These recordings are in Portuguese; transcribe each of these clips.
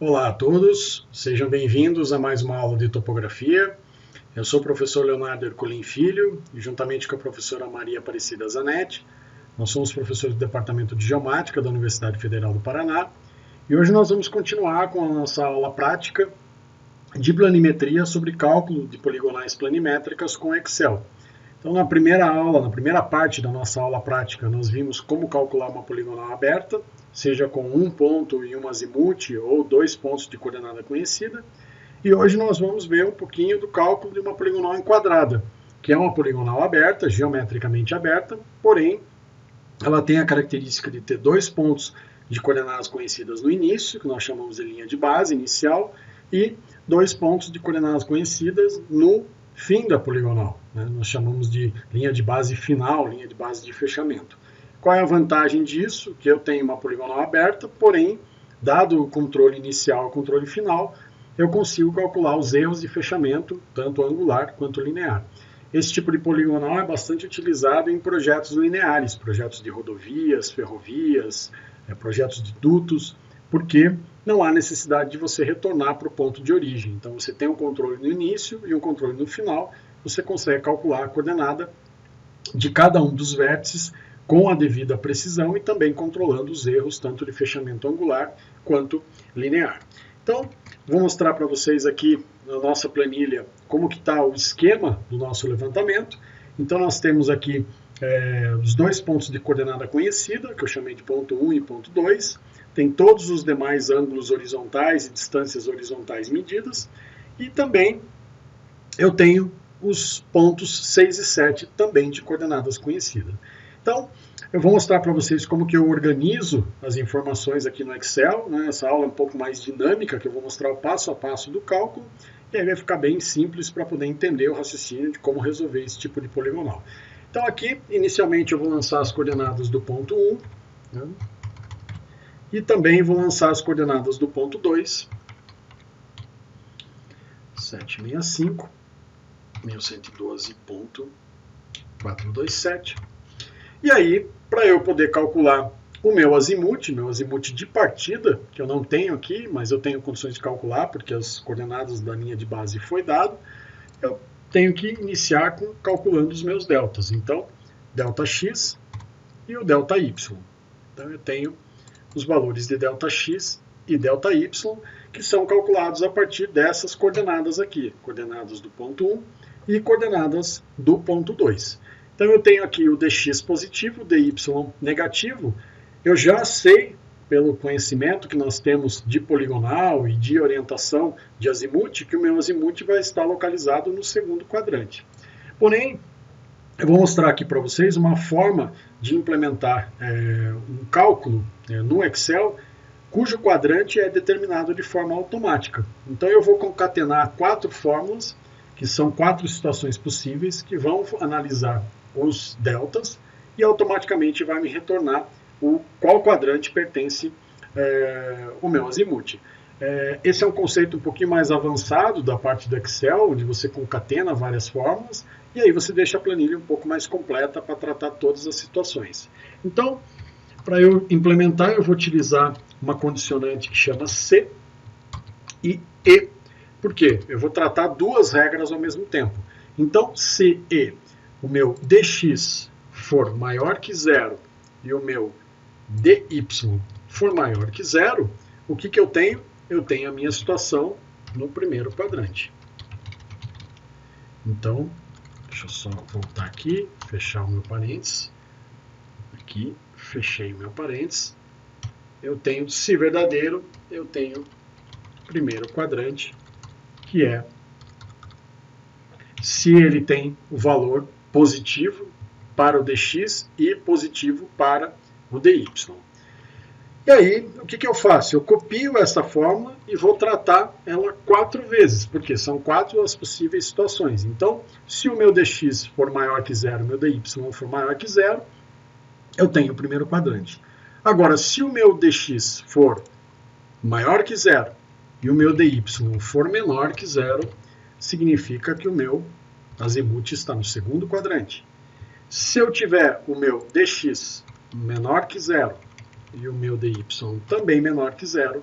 Olá a todos, sejam bem-vindos a mais uma aula de topografia. Eu sou o professor Leonardo Ercolim Filho e juntamente com a professora Maria Aparecida Zanetti, nós somos professores do Departamento de Geomática da Universidade Federal do Paraná e hoje nós vamos continuar com a nossa aula prática de planimetria sobre cálculo de poligonais planimétricas com Excel. Então, na primeira aula, na primeira parte da nossa aula prática, nós vimos como calcular uma poligonal aberta, seja com um ponto e um azimuth ou 2 pontos de coordenada conhecida. E hoje nós vamos ver um pouquinho do cálculo de uma poligonal enquadrada, que é uma poligonal aberta, geometricamente aberta, porém ela tem a característica de ter 2 pontos de coordenadas conhecidas no início, que nós chamamos de linha de base inicial, e 2 pontos de coordenadas conhecidas no fim da poligonal. Nós chamamos de linha de base final, linha de base de fechamento. Qual é a vantagem disso? Que eu tenho uma poligonal aberta, porém, dado o controle inicial e o controle final, eu consigo calcular os erros de fechamento, tanto angular quanto linear. Esse tipo de poligonal é bastante utilizado em projetos lineares, projetos de rodovias, ferrovias, projetos de dutos, porque não há necessidade de você retornar para o ponto de origem. Então, você tem um controle no início e um controle no final, você consegue calcular a coordenada de cada um dos vértices com a devida precisão e também controlando os erros tanto de fechamento angular quanto linear. Então, vou mostrar para vocês aqui na nossa planilha como que está o esquema do nosso levantamento. Então, nós temos aqui os 2 pontos de coordenada conhecida, que eu chamei de ponto 1 e ponto 2. Tem todos os demais ângulos horizontais e distâncias horizontais medidas. E também eu tenho os pontos 6 e 7 também de coordenadas conhecidas. Então, eu vou mostrar para vocês como que eu organizo as informações aqui no Excel. Essa aula é um pouco mais dinâmica, que eu vou mostrar o passo a passo do cálculo. E aí vai ficar bem simples para poder entender o raciocínio de como resolver esse tipo de poligonal. Então, aqui, inicialmente, eu vou lançar as coordenadas do ponto 1. E também vou lançar as coordenadas do ponto 2, 765, 1112.427. E aí, para eu poder calcular o meu azimuth de partida, que eu não tenho aqui, mas eu tenho condições de calcular, porque as coordenadas da linha de base foi dado, eu tenho que iniciar calculando os meus deltas. Então, delta x e o delta y. Então, eu tenho os valores de ΔX e ΔY, que são calculados a partir dessas coordenadas aqui, coordenadas do ponto 1 e coordenadas do ponto 2. Então eu tenho aqui o dx positivo, o dy negativo. Eu já sei, pelo conhecimento que nós temos de poligonal e de orientação de azimuth, que o meu azimuth vai estar localizado no segundo quadrante. Porém, eu vou mostrar aqui para vocês uma forma de implementar um cálculo no Excel, cujo quadrante é determinado de forma automática. Então eu vou concatenar 4 fórmulas, que são 4 situações possíveis, que vão analisar os deltas e automaticamente vai me retornar qual quadrante pertence o meu azimuth. Esse é um conceito um pouquinho mais avançado da parte do Excel, onde você concatena várias fórmulas, e aí você deixa a planilha um pouco mais completa para tratar todas as situações. Então, para eu implementar, eu vou utilizar uma condicionante que chama C e E. Por quê? Eu vou tratar 2 regras ao mesmo tempo. Então, se E, o meu dx for maior que 0 e o meu dy for maior que 0, o que eu tenho? Eu tenho a minha situação no primeiro quadrante. Então, deixa eu só voltar aqui, fechar o meu parênteses. Aqui, fechei o meu parênteses. Eu tenho, se verdadeiro, eu tenho o primeiro quadrante, que é se ele tem o valor positivo para o dx e positivo para o dy. E aí, o que eu faço? Eu copio essa fórmula e vou tratar ela 4 vezes, porque são 4 as possíveis situações. Então, se o meu dx for maior que 0, o meu dy for maior que 0, eu tenho o primeiro quadrante. Agora, se o meu dx for maior que 0 e o meu dy for menor que 0, significa que o meu azimuth está no segundo quadrante. Se eu tiver o meu dx menor que 0 e o meu dy também menor que 0,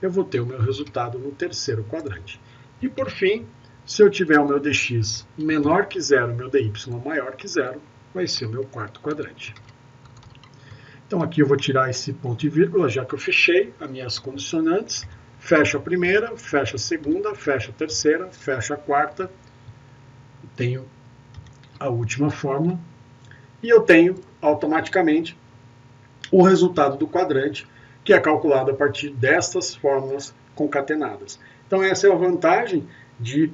eu vou ter o meu resultado no terceiro quadrante. E por fim, se eu tiver o meu dx menor que zero, meu dy maior que zero, vai ser o meu quarto quadrante. Então aqui eu vou tirar esse ponto e vírgula, já que eu fechei as minhas condicionantes. Fecho a primeira, fecho a segunda, fecho a terceira, fecho a quarta. Tenho a última fórmula. E eu tenho automaticamente o resultado do quadrante, que é calculado a partir destas fórmulas concatenadas. Então essa é a vantagem de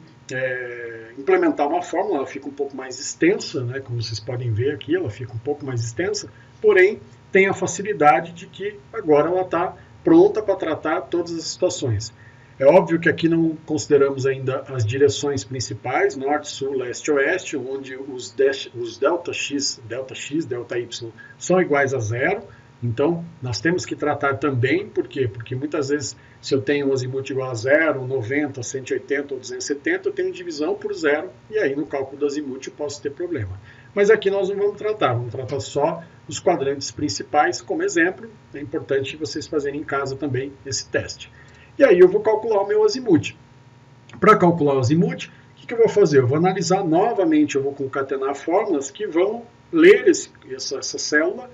implementar uma fórmula. Ela fica um pouco mais extensa, né? Como vocês podem ver aqui, ela fica um pouco mais extensa, porém tem a facilidade de que agora ela está pronta para tratar todas as situações. É óbvio que aqui não consideramos ainda as direções principais, norte, sul, leste, oeste, onde os ΔX, ΔY são iguais a zero. Então, nós temos que tratar também, por quê? Porque muitas vezes, se eu tenho um azimuth igual a 0, 90, 180 ou 270, eu tenho divisão por zero, e aí no cálculo do azimuth eu posso ter problema. Mas aqui nós não vamos tratar só os quadrantes principais como exemplo. É importante vocês fazerem em casa também esse teste. E aí eu vou calcular o meu azimuth. Para calcular o azimuth, o que eu vou fazer? Eu vou analisar novamente, eu vou concatenar fórmulas que vão ler essa célula,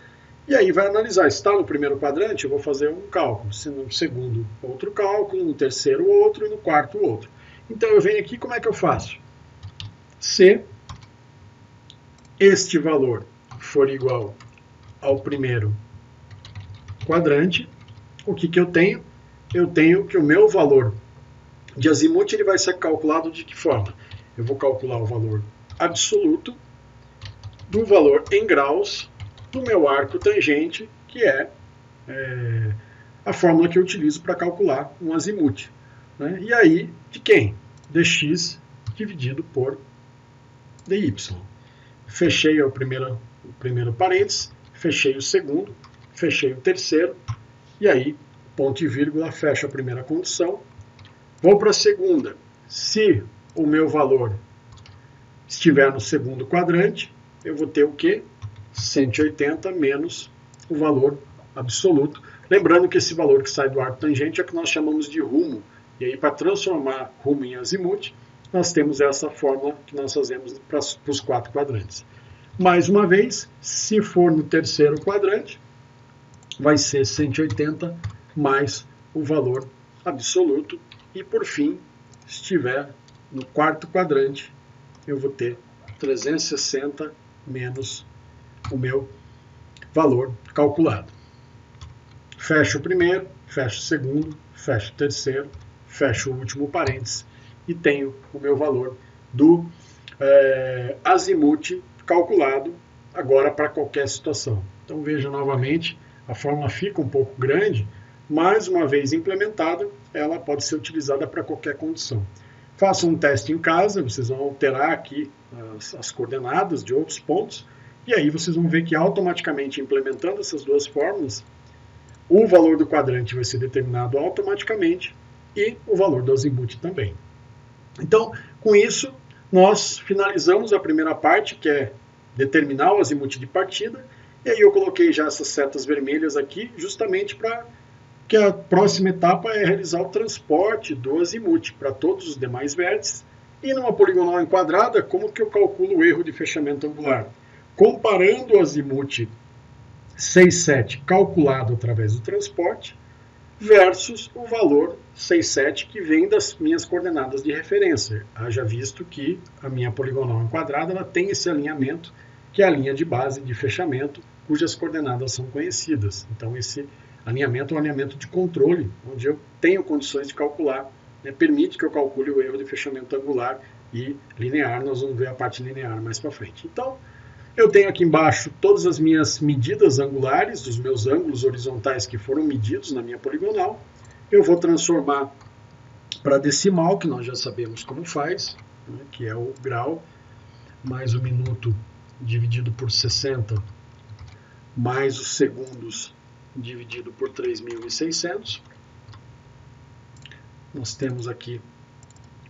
e aí vai analisar. Está no primeiro quadrante, eu vou fazer um cálculo. Se no segundo, outro cálculo. No terceiro, outro. E no quarto, outro. Então eu venho aqui, como é que eu faço? Se este valor for igual ao primeiro quadrante, o que eu tenho? Eu tenho que o meu valor de azimuth ele vai ser calculado de que forma? Eu vou calcular o valor absoluto do valor em graus do meu arco tangente, que é a fórmula que eu utilizo para calcular um azimuth. Né? E aí, de quem? Dx dividido por dy. Fechei o primeiro parênteses, fechei o segundo, fechei o terceiro, e aí, ponto e vírgula, fecho a primeira condição. Vou para a segunda. Se o meu valor estiver no segundo quadrante, eu vou ter o quê? 180 menos o valor absoluto. Lembrando que esse valor que sai do arco tangente é o que nós chamamos de rumo. E aí, para transformar rumo em azimuth, nós temos essa fórmula que nós fazemos para os quatro quadrantes. Mais uma vez, se for no terceiro quadrante, vai ser 180 mais o valor absoluto. E, por fim, se estiver no quarto quadrante, eu vou ter 360 menos o meu valor calculado. Fecho o primeiro, fecho o segundo, fecho o terceiro, fecho o último parênteses e tenho o meu valor do azimuth calculado agora para qualquer situação. Então veja novamente, a fórmula fica um pouco grande, mas uma vez implementada, ela pode ser utilizada para qualquer condição. Façam um teste em casa, vocês vão alterar aqui as coordenadas de outros pontos, e aí vocês vão ver que automaticamente implementando essas duas fórmulas, o valor do quadrante vai ser determinado automaticamente e o valor do azimuth também. Então, com isso, nós finalizamos a primeira parte, que é determinar o azimuth de partida, e aí eu coloquei já essas setas vermelhas aqui, justamente para que a próxima etapa é realizar o transporte do azimuth para todos os demais vértices. E numa poligonal enquadrada, como que eu calculo o erro de fechamento angular? Comparando o azimuth 6,7 calculado através do transporte versus o valor 6,7 que vem das minhas coordenadas de referência. Haja visto que a minha poligonal enquadrada ela tem esse alinhamento, que é a linha de base de fechamento, cujas coordenadas são conhecidas. Então esse alinhamento é um alinhamento de controle, onde eu tenho condições de calcular, permite que eu calcule o erro de fechamento angular e linear. Nós vamos ver a parte linear mais para frente. Então, eu tenho aqui embaixo todas as minhas medidas angulares, dos meus ângulos horizontais que foram medidos na minha poligonal. Eu vou transformar para decimal, que nós já sabemos como faz, né, que é o grau mais o minuto dividido por 60, mais os segundos dividido por 3.600. Nós temos aqui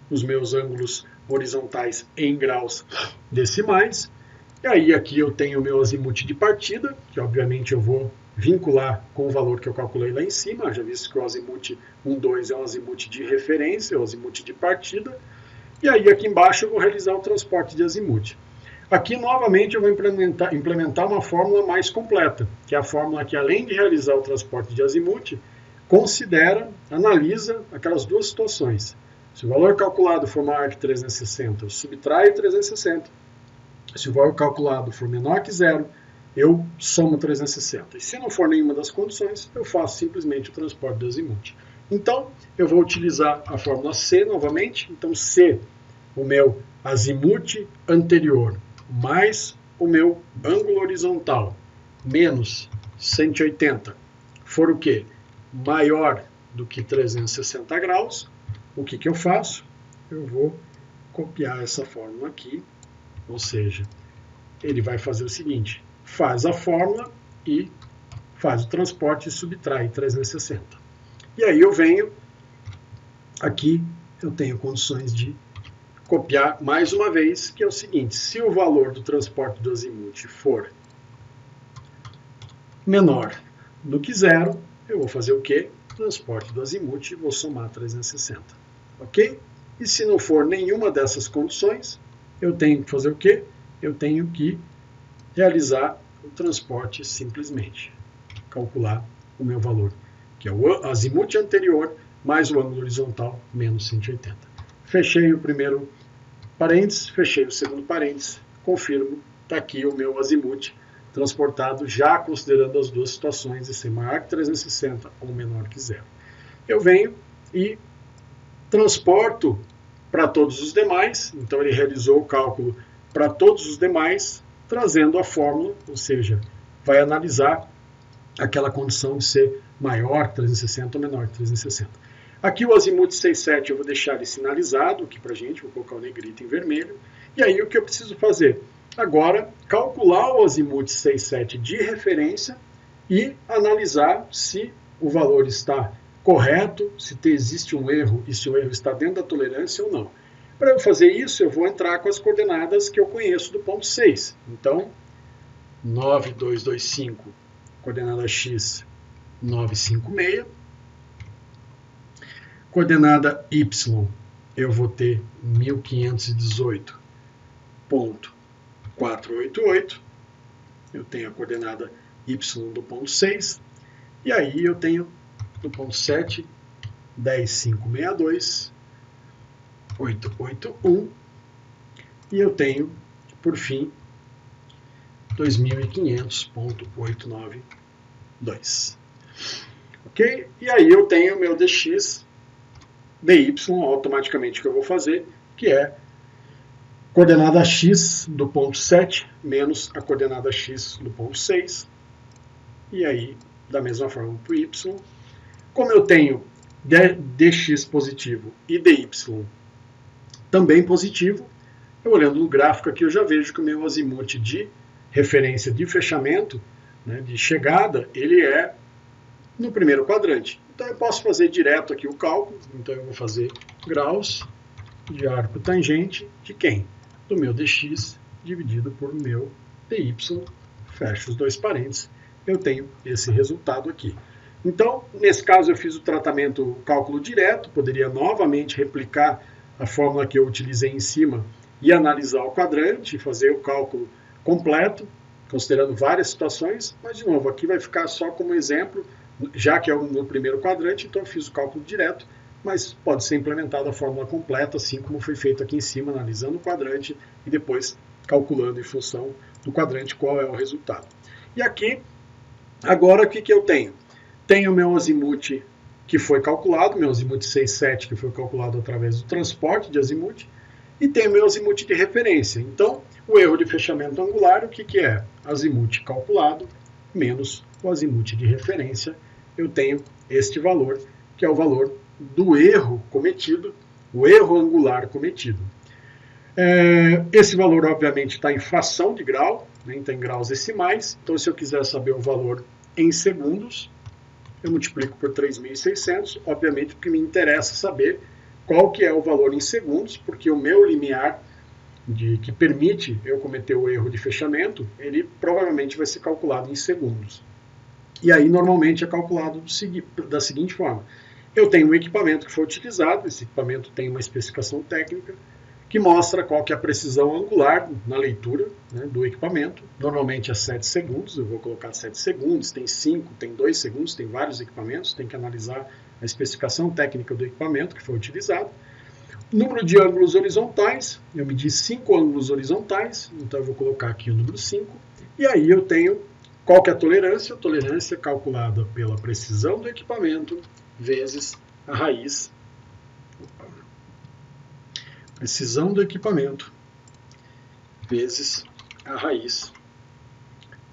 os meus ângulos horizontais em graus decimais. E aí aqui eu tenho o meu azimuth de partida, que obviamente eu vou vincular com o valor que eu calculei lá em cima, já visto que o azimuth 1,2 é um azimuth de referência, é um azimuth de partida, e aí aqui embaixo eu vou realizar o transporte de azimuth. Aqui, novamente, eu vou implementar uma fórmula mais completa, que é a fórmula que, além de realizar o transporte de azimuth, analisa aquelas duas situações. Se o valor calculado for maior que 360, eu subtraio 360. Se o valor calculado for menor que zero, eu somo 360. E se não for nenhuma das condições, eu faço simplesmente o transporte do azimuth. Então, eu vou utilizar a fórmula C novamente. Então, C, o meu azimuth anterior, mais o meu ângulo horizontal, menos 180, for o quê? Maior do que 360 graus, o que eu faço? Eu vou copiar essa fórmula aqui, ou seja, ele vai fazer o seguinte, faz a fórmula e faz o transporte e subtrai 360. E aí eu venho, aqui eu tenho condições de copiar mais uma vez, que é o seguinte, se o valor do transporte do azimuth for menor do que zero, eu vou fazer o quê? Transporte do azimuth e vou somar 360. Ok? E se não for nenhuma dessas condições, eu tenho que fazer o quê? Eu tenho que realizar o transporte simplesmente. Calcular o meu valor, que é o azimuth anterior mais o ângulo horizontal menos 180. Fechei o primeiro parênteses, fechei o segundo parênteses, confirmo, está aqui o meu azimuth transportado, já considerando as duas situações de ser maior que 360 ou menor que zero. Eu venho e transporto para todos os demais, então ele realizou o cálculo para todos os demais, trazendo a fórmula, ou seja, vai analisar aquela condição de ser maior que 360 ou menor que 360. Aqui o azimuth 6,7 eu vou deixar ele sinalizado aqui para a gente, vou colocar o negrito em vermelho. E aí o que eu preciso fazer? Agora, calcular o azimuth 6,7 de referência e analisar se o valor está correto, se existe um erro e se o erro está dentro da tolerância ou não. Para eu fazer isso, eu vou entrar com as coordenadas que eu conheço do ponto 6. Então, 9,225, coordenada x, 956. Coordenada y, eu vou ter 1518,488. Eu tenho a coordenada y do ponto 6. E aí eu tenho do ponto 7, 10,562, 881. E eu tenho, por fim, 2.500,892. Ok? E aí eu tenho o meu dx, dy, automaticamente o que eu vou fazer, que é coordenada x do ponto 7 menos a coordenada x do ponto 6. E aí, da mesma forma para o y. Como eu tenho dx positivo e dy também positivo, eu olhando no gráfico aqui eu já vejo que o meu azimuth de referência de fechamento, né, de chegada, ele é no primeiro quadrante. Então eu posso fazer direto aqui o cálculo, então eu vou fazer graus de arco tangente de quem? Do meu dx dividido por meu dy, fecho os dois parênteses, eu tenho esse resultado aqui. Então, nesse caso eu fiz o tratamento, o cálculo direto, poderia novamente replicar a fórmula que eu utilizei em cima e analisar o quadrante e fazer o cálculo completo, considerando várias situações, mas de novo, aqui vai ficar só como exemplo, já que é no primeiro quadrante, então eu fiz o cálculo direto, mas pode ser implementada a fórmula completa, assim como foi feito aqui em cima, analisando o quadrante e depois calculando em função do quadrante qual é o resultado. E aqui, agora o que eu tenho? Tenho o meu azimuth que foi calculado, meu azimuth 6,7 que foi calculado através do transporte de azimuth, e tenho o meu azimuth de referência. Então, o erro de fechamento angular, o que é? Azimuth calculado menos o azimuth de referência, eu tenho este valor, que é o valor do erro cometido, o erro angular cometido. Esse valor, obviamente, está em fração de grau, né, então em graus decimais. Então, se eu quiser saber o valor em segundos, eu multiplico por 3.600, obviamente, porque me interessa saber qual que é o valor em segundos, porque o meu limiar que permite eu cometer o erro de fechamento, ele provavelmente vai ser calculado em segundos. E aí, normalmente, é calculado da seguinte forma. Eu tenho um equipamento que foi utilizado, esse equipamento tem uma especificação técnica, que mostra qual que é a precisão angular na leitura, né, do equipamento. Normalmente é 7 segundos, eu vou colocar 7 segundos, tem 5, tem 2 segundos, tem vários equipamentos, tem que analisar a especificação técnica do equipamento que foi utilizado. Número de ângulos horizontais, eu medi 5 ângulos horizontais, então eu vou colocar aqui o número 5, e aí eu tenho qual que é a tolerância? A tolerância é calculada pela precisão do equipamento vezes a raiz. Precisão do equipamento vezes a raiz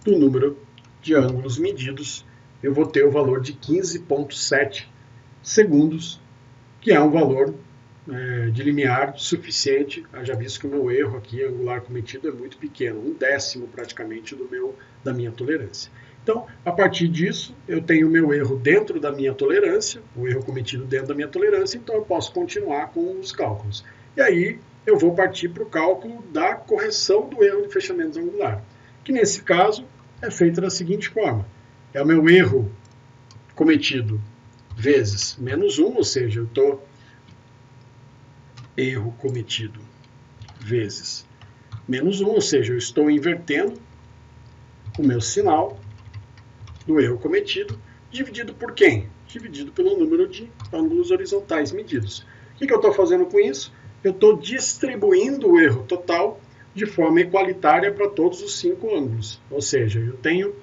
do número de ângulos medidos. Eu vou ter o valor de 15,7 segundos, que é um valor de limiar suficiente. Já visto que o meu erro aqui angular cometido é muito pequeno, 1/10 praticamente da minha tolerância. Então, a partir disso, eu tenho o meu erro dentro da minha tolerância, o erro cometido dentro da minha tolerância, então eu posso continuar com os cálculos. E aí, eu vou partir para o cálculo da correção do erro de fechamento angular, que nesse caso é feito da seguinte forma. É o meu erro cometido vezes menos 1, ou seja, eu estou erro cometido vezes menos 1, ou seja, eu estou invertendo o meu sinal do erro cometido, dividido por quem? Dividido pelo número de ângulos horizontais medidos. O que eu estou fazendo com isso? Eu estou distribuindo o erro total de forma igualitária para todos os 5 ângulos. Ou seja, eu tenho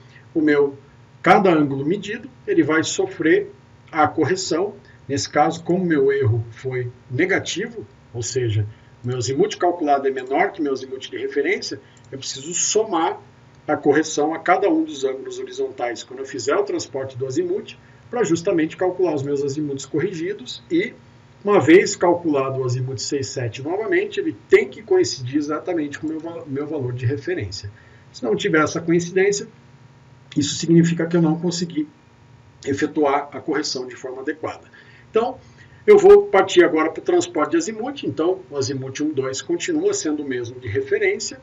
cada ângulo medido, ele vai sofrer a correção. Nesse caso, como meu erro foi negativo, ou seja, meu azimuth calculado é menor que meu azimuth de referência, eu preciso somar a correção a cada um dos ângulos horizontais quando eu fizer o transporte do azimuth, para justamente calcular os meus azimuths corrigidos e, uma vez calculado o azimuth 6,7 novamente, ele tem que coincidir exatamente com o meu valor de referência. Se não tiver essa coincidência, isso significa que eu não consegui efetuar a correção de forma adequada. Então, eu vou partir agora para o transporte de azimuth. Então, o azimuth 1,2 continua sendo o mesmo de referência.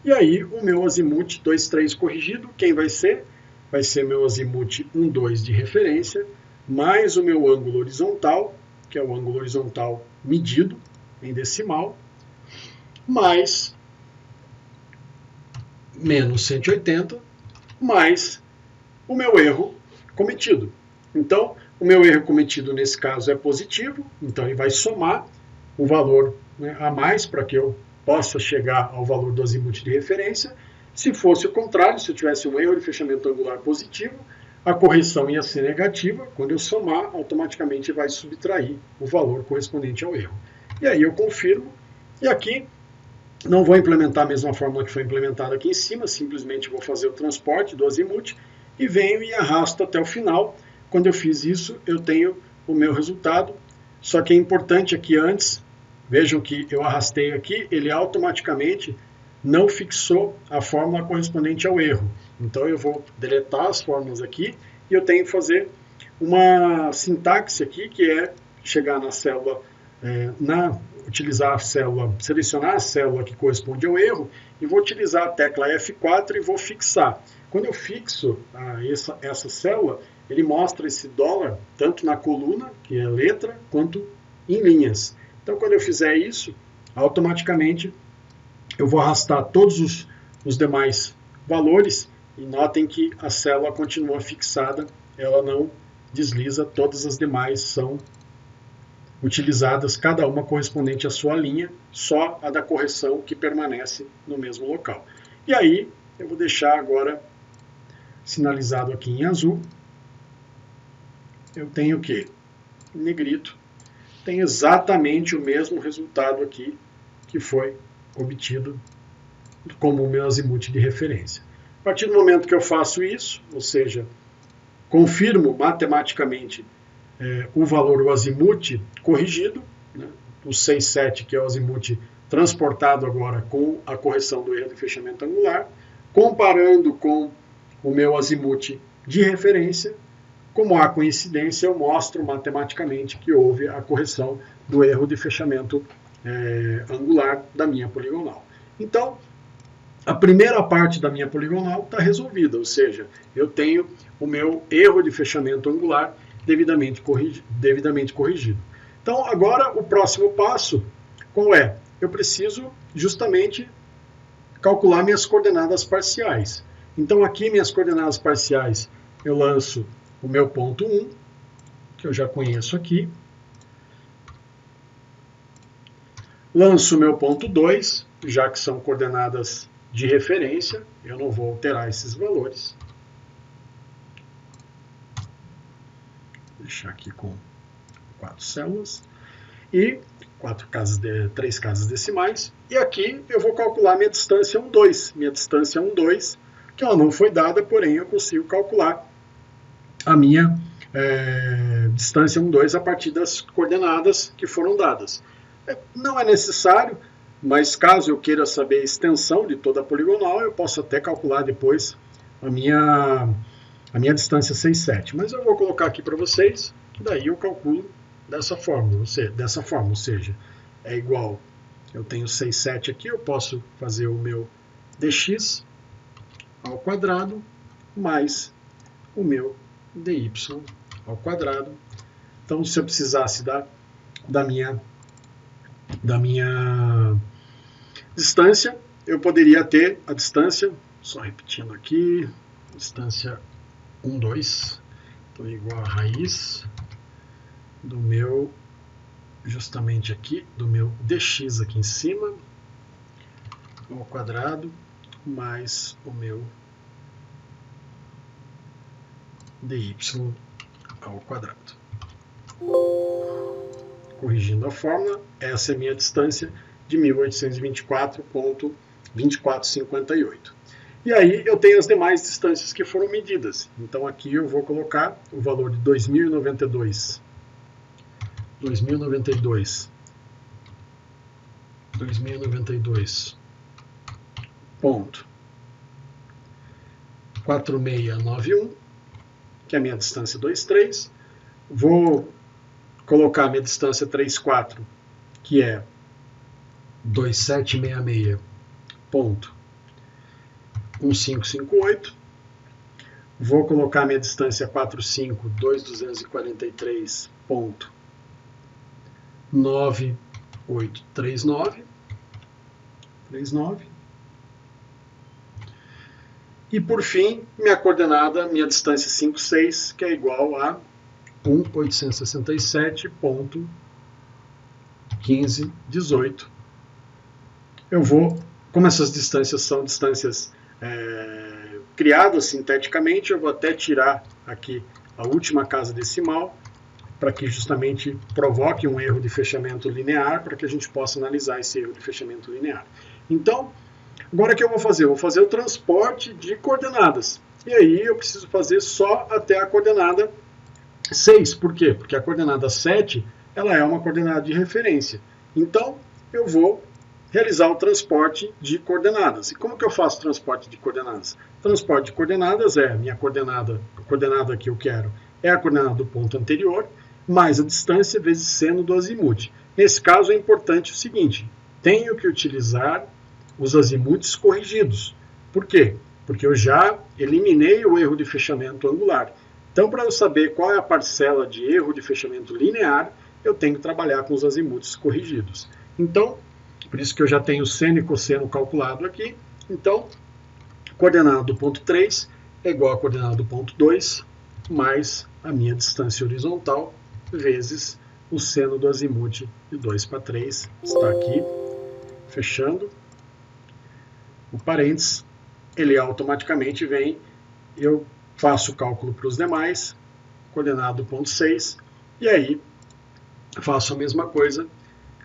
E aí, o meu azimuth 2,3 corrigido, quem vai ser? Vai ser meu azimuth 1,2 de referência, mais o meu ângulo horizontal, que é o ângulo horizontal medido em decimal, mais menos 180, mais o meu erro cometido. Então, o meu erro cometido nesse caso é positivo, então ele vai somar o valor, né, a mais para que eu possa chegar ao valor do azimuth de referência. Se fosse o contrário, se eu tivesse um erro de fechamento angular positivo, a correção ia ser negativa. Quando eu somar, automaticamente vai subtrair o valor correspondente ao erro. E aí eu confirmo, e aqui não vou implementar a mesma fórmula que foi implementada aqui em cima, simplesmente vou fazer o transporte do azimuth e venho e arrasto até o final. Quando eu fiz isso, eu tenho o meu resultado, só que é importante aqui antes, vejam que eu arrastei aqui, ele automaticamente não fixou a fórmula correspondente ao erro. Então eu vou deletar as fórmulas aqui e eu tenho que fazer uma sintaxe aqui, que é chegar na célula, utilizar a célula, selecionar a célula que corresponde ao erro e vou utilizar a tecla F4 e vou fixar. Quando eu fixo essa célula, ele mostra esse dólar tanto na coluna, que é letra, quanto em linhas. Então, quando eu fizer isso, automaticamente eu vou arrastar todos os demais valores e notem que a célula continua fixada, ela não desliza, todas as demais são utilizadas, cada uma correspondente à sua linha, só a da correção que permanece no mesmo local. E aí, eu vou deixar agora sinalizado aqui em azul. Eu tenho o quê? Em negrito. Tem exatamente o mesmo resultado aqui que foi obtido como o meu azimuth de referência. A partir do momento que eu faço isso, ou seja, confirmo matematicamente o valor, o azimuth corrigido, né, o 6,7, que é o azimuth transportado agora com a correção do erro de fechamento angular, comparando com o meu azimuth de referência. Como há coincidência, eu mostro matematicamente que houve a correção do erro de fechamento angular da minha poligonal. Então, a primeira parte da minha poligonal está resolvida, ou seja, eu tenho o meu erro de fechamento angular devidamente corrigido. Então, agora o próximo passo, qual é? Eu preciso justamente calcular minhas coordenadas parciais. Então, aqui minhas coordenadas parciais, eu lanço o meu ponto 1, que eu já conheço aqui. Lanço o meu ponto 2, já que são coordenadas de referência, eu não vou alterar esses valores. Vou deixar aqui com 4 células. E 3 casas decimais. E aqui eu vou calcular minha distância 1, 2. Minha distância 1, 2, que ela não foi dada, porém eu consigo calcular a minha distância 1, 2 a partir das coordenadas que foram dadas. Não é necessário, mas caso eu queira saber a extensão de toda a poligonal, eu posso até calcular depois a minha distância 6, 7. Mas eu vou colocar aqui para vocês, que daí eu calculo dessa forma, ou seja, é igual, eu tenho 6, 7 aqui, eu posso fazer o meu dx ao quadrado mais o meu dy ao quadrado. Então, se eu precisasse da minha distância, eu poderia ter a distância, só repetindo aqui, distância 1, 2, então igual a raiz do meu, justamente aqui, do meu dx aqui em cima, ao quadrado, mais o meu dy ao quadrado. Corrigindo a fórmula, essa é a minha distância de 1824,2458. E aí eu tenho as demais distâncias que foram medidas. Então aqui eu vou colocar o valor de 2092 ponto 4691, que é a minha distância 23. Vou colocar a minha distância 34, que é 2766.1558. Vou colocar a minha distância 45.2243.9839. E por fim, minha distância 5, 6, que é igual a 1.867.1518. Eu vou, como essas distâncias são distâncias criadas sinteticamente, eu vou até tirar aqui a última casa decimal, para que justamente provoque um erro de fechamento linear, para que a gente possa analisar esse erro de fechamento linear. Então, agora o que eu vou fazer? Eu vou fazer o transporte de coordenadas. E aí eu preciso fazer só até a coordenada 6. Por quê? Porque a coordenada 7 ela é uma coordenada de referência. Então, eu vou realizar o transporte de coordenadas. E como que eu faço o transporte de coordenadas? Transporte de coordenadas é a minha coordenada, a coordenada que eu quero é a coordenada do ponto anterior, mais a distância vezes seno do azimuth. Nesse caso é importante o seguinte, tenho que utilizar os azimuths corrigidos. Por quê? Porque eu já eliminei o erro de fechamento angular. Então, para eu saber qual é a parcela de erro de fechamento linear, eu tenho que trabalhar com os azimuths corrigidos. Então, por isso que eu já tenho seno e cosseno calculado aqui. Então, a coordenada do ponto 3 é igual à coordenada do ponto 2, mais a minha distância horizontal, vezes o seno do azimuth de 2 para 3. Está aqui, fechando o parênteses, ele automaticamente vem, eu faço o cálculo para os demais, coordenada do ponto 6, e aí faço a mesma coisa,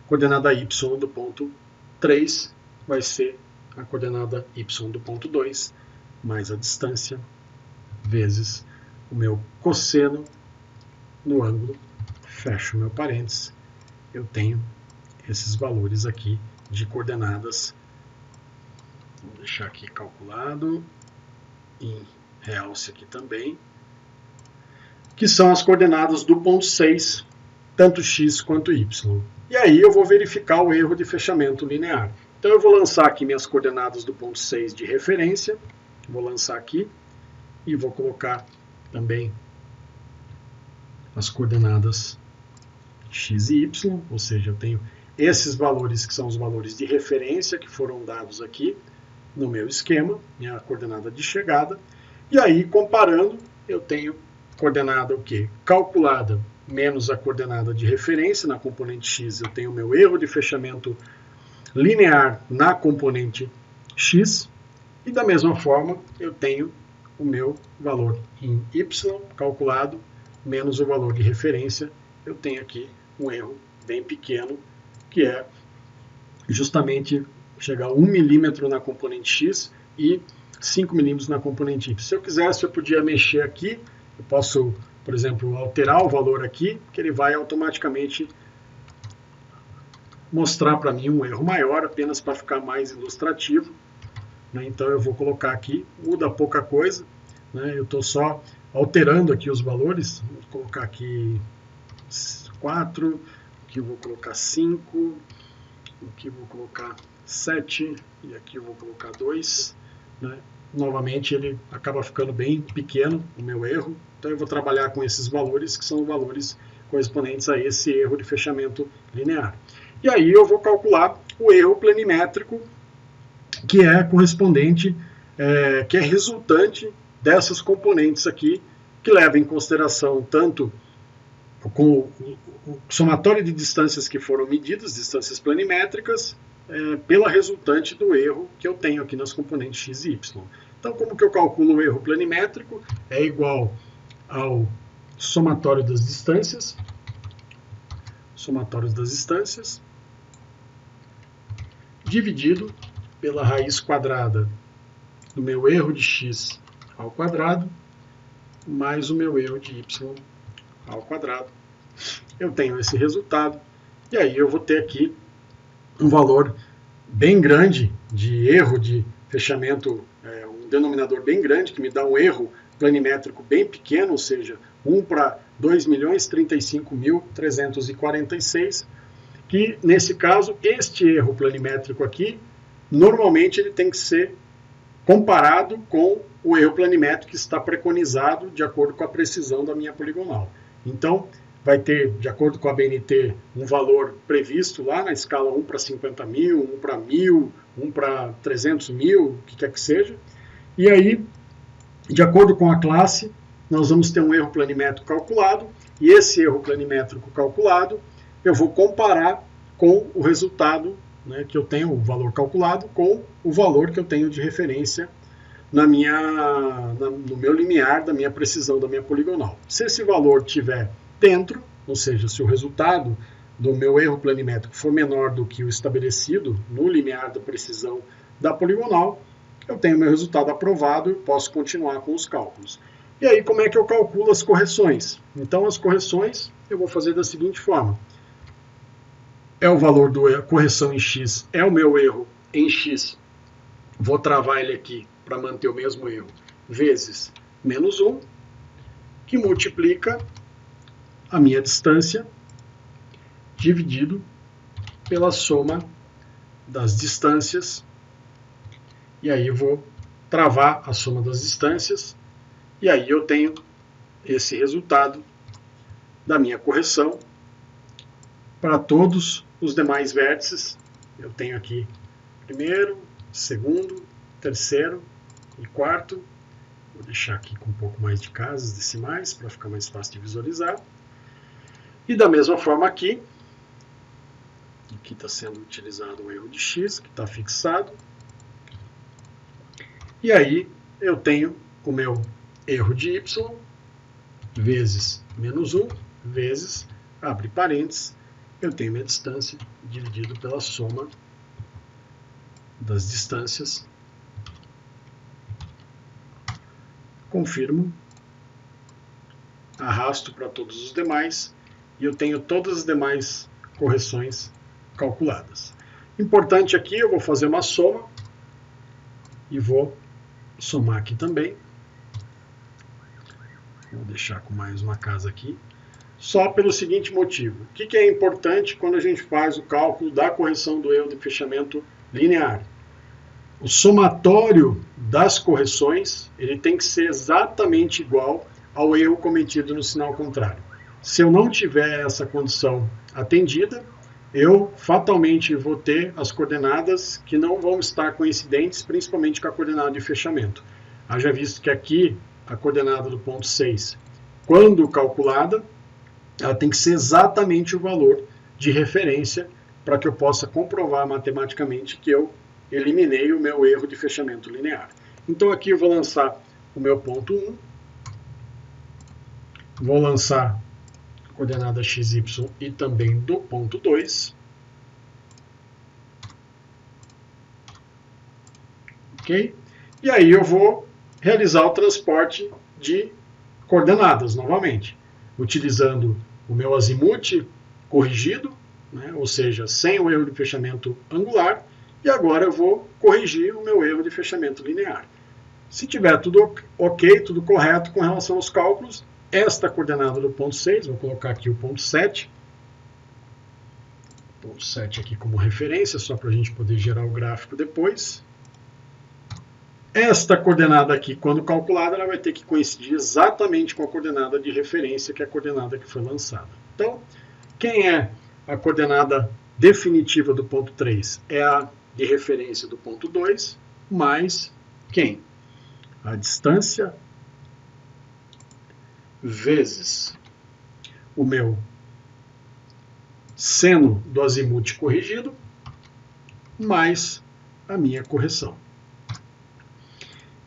coordenada y do ponto 3 vai ser a coordenada y do ponto 2, mais a distância, vezes o meu cosseno no ângulo, fecho o meu parênteses, eu tenho esses valores aqui de coordenadas. Vou deixar aqui calculado, em realce aqui também, que são as coordenadas do ponto 6, tanto x quanto y. E aí eu vou verificar o erro de fechamento linear. Então eu vou lançar aqui minhas coordenadas do ponto 6 de referência, vou lançar aqui e vou colocar também as coordenadas x e y, ou seja, eu tenho esses valores que são os valores de referência que foram dados aqui no meu esquema, minha coordenada de chegada, e aí comparando eu tenho coordenada o quê? Calculada menos a coordenada de referência na componente x, eu tenho o meu erro de fechamento linear na componente x, e da mesma forma eu tenho o meu valor em y calculado menos o valor de referência, eu tenho aqui um erro bem pequeno, que é justamente chegar a 1 milímetro na componente x e 5 milímetros na componente y. Se eu quisesse, eu podia mexer aqui, eu posso, por exemplo, alterar o valor aqui, que ele vai automaticamente mostrar para mim um erro maior, apenas para ficar mais ilustrativo. Então eu vou colocar aqui, muda pouca coisa, eu estou só alterando aqui os valores, vou colocar aqui 4, aqui eu vou colocar 5, aqui eu vou colocar 7 e aqui eu vou colocar 2. Novamente ele acaba ficando bem pequeno, o meu erro, então eu vou trabalhar com esses valores, que são valores correspondentes a esse erro de fechamento linear. E aí eu vou calcular o erro planimétrico, que é correspondente, que é resultante dessas componentes aqui, que leva em consideração tanto com o somatório de distâncias que foram medidas, distâncias planimétricas, pela resultante do erro que eu tenho aqui nas componentes x e y. Então, como que eu calculo o erro planimétrico? É igual ao somatório das distâncias, dividido pela raiz quadrada do meu erro de x ao quadrado, mais o meu erro de y ao quadrado. Eu tenho esse resultado, e aí eu vou ter aqui um valor bem grande de erro de fechamento, um denominador bem grande, que me dá um erro planimétrico bem pequeno, ou seja, 1 para 2.035.346, que nesse caso, este erro planimétrico aqui, normalmente ele tem que ser comparado com o erro planimétrico que está preconizado de acordo com a precisão da minha poligonal. Então, vai ter, de acordo com a BNT, um valor previsto lá na escala 1 para 50 mil, 1 para 1.000, 1 para 300 mil, o que quer que seja. E aí, de acordo com a classe, nós vamos ter um erro planimétrico calculado, e esse erro planimétrico calculado, eu vou comparar com o resultado, que eu tenho, o valor calculado, com o valor que eu tenho de referência no meu limiar da minha precisão da minha poligonal. Se esse valor estiver dentro, ou seja, se o resultado do meu erro planimétrico for menor do que o estabelecido no limiar da precisão da poligonal, eu tenho meu resultado aprovado e posso continuar com os cálculos. E aí, como é que eu calculo as correções? Então, as correções eu vou fazer da seguinte forma. É o valor da correção em x, é o meu erro em x. Vou travar ele aqui para manter o mesmo erro, vezes menos 1, que multiplica a minha distância dividido pela soma das distâncias. E aí eu vou travar a soma das distâncias, e aí eu tenho esse resultado da minha correção para todos os demais vértices. Eu tenho aqui primeiro, segundo, terceiro e quarto. Vou deixar aqui com um pouco mais de casas decimais para ficar mais fácil de visualizar. E da mesma forma aqui está sendo utilizado o erro de x, que está fixado. E aí eu tenho o meu erro de y, vezes menos 1, vezes, abre parênteses, eu tenho minha distância dividido pela soma das distâncias. Confirmo, arrasto para todos os demais, e eu tenho todas as demais correções calculadas. Importante aqui, eu vou fazer uma soma, e vou somar aqui também. Vou deixar com mais uma casa aqui. Só pelo seguinte motivo. O que é importante quando a gente faz o cálculo da correção do erro de fechamento linear. O somatório das correções ele tem que ser exatamente igual ao erro cometido no sinal contrário. Se eu não tiver essa condição atendida, eu fatalmente vou ter as coordenadas que não vão estar coincidentes, principalmente com a coordenada de fechamento. Haja visto que aqui a coordenada do ponto 6, quando calculada, ela tem que ser exatamente o valor de referência para que eu possa comprovar matematicamente que eu eliminei o meu erro de fechamento linear. Então aqui eu vou lançar o meu ponto 1, vou lançar a coordenada x, y e também do ponto 2. Ok? E aí eu vou realizar o transporte de coordenadas novamente, utilizando o meu azimuth corrigido, né, ou seja, sem o erro de fechamento angular, e agora eu vou corrigir o meu erro de fechamento linear. Se tiver tudo ok, tudo correto com relação aos cálculos, esta coordenada do ponto 6, vou colocar aqui o ponto 7, ponto 7 aqui como referência, só para a gente poder gerar o gráfico depois. Esta coordenada aqui, quando calculada, ela vai ter que coincidir exatamente com a coordenada de referência, que é a coordenada que foi lançada. Então, quem é a coordenada definitiva do ponto 3? É a de referência do ponto 2, mais quem? A distância vezes o meu seno do azimuth corrigido, mais a minha correção.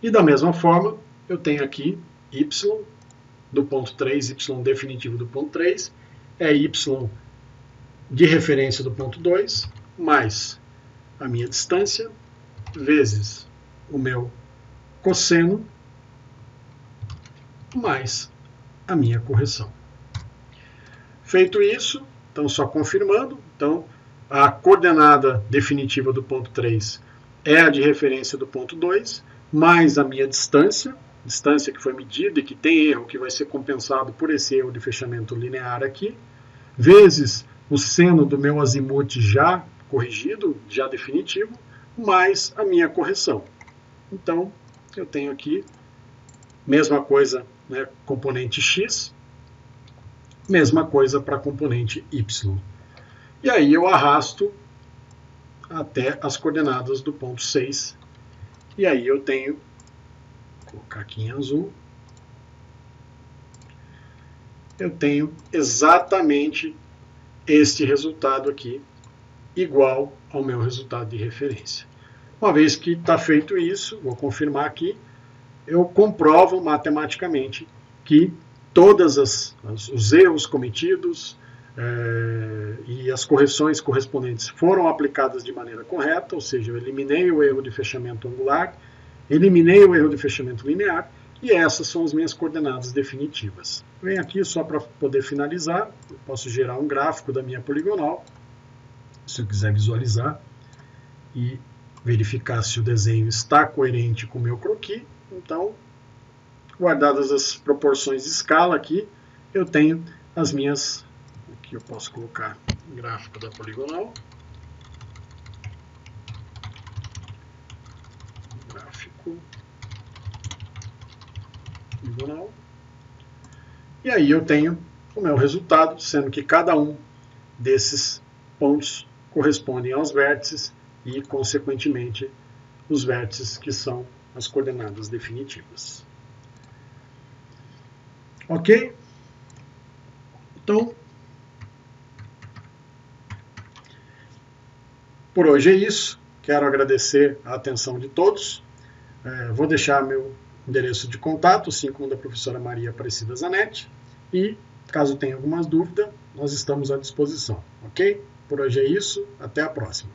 E da mesma forma, eu tenho aqui y do ponto 3, y definitivo do ponto 3, é y de referência do ponto 2, mais a minha distância, vezes o meu cosseno, mais a minha correção. Feito isso, então só confirmando, então a coordenada definitiva do ponto 3 é a de referência do ponto 2, mais a minha distância que foi medida e que tem erro, que vai ser compensado por esse erro de fechamento linear aqui, vezes o seno do meu azimuth já corrigido, já definitivo, mais a minha correção. Então, eu tenho aqui, mesma coisa, né, componente x, mesma coisa para a componente y. E aí eu arrasto até as coordenadas do ponto 6, e aí eu tenho, vou colocar aqui em azul, eu tenho exatamente este resultado aqui, igual ao meu resultado de referência. Uma vez que está feito isso, vou confirmar aqui, eu comprovo matematicamente que todos os erros cometidos e as correções correspondentes foram aplicadas de maneira correta, ou seja, eu eliminei o erro de fechamento angular, eliminei o erro de fechamento linear, e essas são as minhas coordenadas definitivas. Venho aqui só para poder finalizar, eu posso gerar um gráfico da minha poligonal, se eu quiser visualizar, e verificar se o desenho está coerente com o meu croquis. Então, guardadas as proporções de escala aqui, eu tenho as minhas, aqui eu posso colocar o gráfico da poligonal, gráfico poligonal, e aí eu tenho o meu resultado, sendo que cada um desses pontos correspondem aos vértices e, consequentemente, os vértices que são as coordenadas definitivas. Ok? Então, por hoje é isso. Quero agradecer a atenção de todos. Vou deixar meu endereço de contato, assim como da professora Maria Aparecida Zanetti. E, caso tenha alguma dúvida, nós estamos à disposição. Ok? Por hoje é isso. Até a próxima.